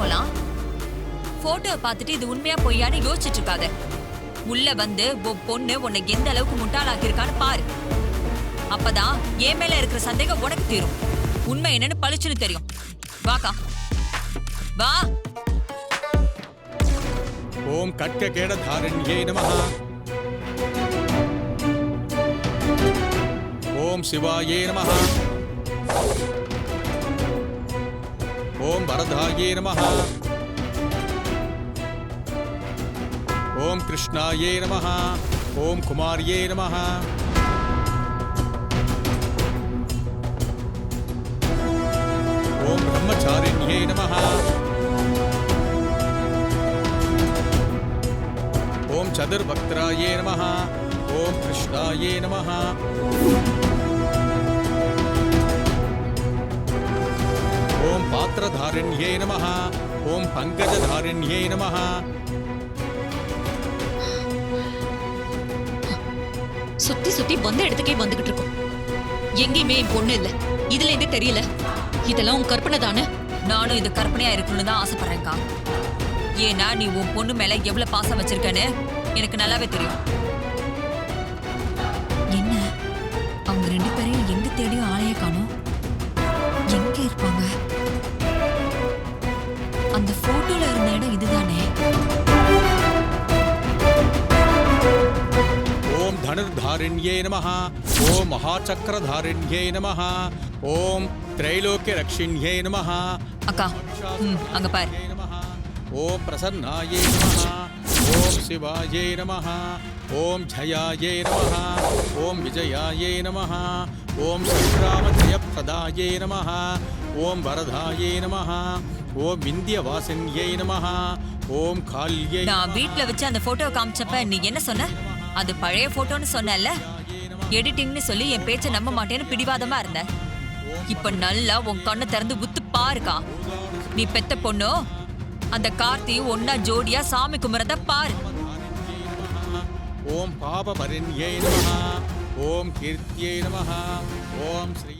போலாம். போட்டோ பார்த்துட்டு இது உண்மையா பொய்யான்னு யோசிச்சுட்டு இருக்காத. உள்ள வந்து பொண்ணு உன்னை எந்த அளவுக்கு முட்டாளாக்கி இருக்கான்னு பாரு. அப்பதான் என் மேல இருக்கிற சந்தேகம் உனக்கு தீரும். உண்மை என்னன்னு பளிச்சுன்னு தெரியும். வாக்கா வா. ஓம் கட்ககேடதாரண்யே நமः. ஓம் சிவாயே நமः. ஓம் வரதாயே நமः. ஓம் கிருஷ்ணாயே நமः. ஓம் குமாரியே நமः. ஓம் பிரம்மச்சாரிண்யே நமः. ஓம் சதுர்வக்த்ராயே நமः. ஓம் கிருஷ்ணாயே நமः. ஓம் பாத்திரதாரிண்யே நமः. ஓம் பங்கஜதாரிண்யே நமः. சுத்தி சுத்தி வந்த இடத்துக்கே வந்துகிட்டு இருக்கும். எங்கேயுமே என் பொண்ணு இல்ல. இதுல இருந்து தெரியல. இதெல்லாம் உன் கற்பனை தானே? நானும் இது கற்பனையா இருக்கணும்னு தான் ஆசைப்படுறேன்க்கா. ஏன்னா நீ உன் பொண்ணு மேல எவ்வளவு பாசம் வச்சிருக்கன்னு எனக்கு நல்லாவே தெரியும். என்ன அவங்க 2 பேரையும் எங்க தேடியும் ஆளையே காணோம். எங்க இருப்பாங்க? அந்த போட்டோல இருந்த இடம் இதுதானே? ஓம் தனுர்தாரிண்யே நமः. ஓம் மகாசக்கரதாரிண்யே நமः. ஓம் திரைலோக்கிய ரக்ஷிண்யே நமः. அக்கா அங்க பாரு. ஓம் பிரசன்னாயே நமः. ஓம் சிவாயே நமः. ஓம் ஜயாயே நமः. ஓம் விஜயாயே நமः. ஓம் ஸ்ரீராம ஜயப்பிரதாயே நமः. ஓம் வரதாயே நமः. ஓம் விந்தியவாசின்யே நமः. ஓம் கால்யே. நான் வீட்ல வச்சு அந்த போட்டோ காமிச்சப்ப நீ என்ன சொன்ன? அது பழைய போட்டோன்னு சொன்னல. எடிட்டிங்னு சொல்லி என் பேச்ச நம்ப மாட்டேன்னு பிடிவாதமா இருந்த. இப்ப நல்லா உன் கண்ணை திறந்து உத்து பாருக்கா. நீ பெத்த பொண்ணோ அந்த கார்த்தி ஒன்னா ஜோடியா சாமி குமரத பாரு. ஓம் பாபபரிண்யே நமः. ஓம் கீர்த்தியே நமः. ஓம் ஸ்ரீ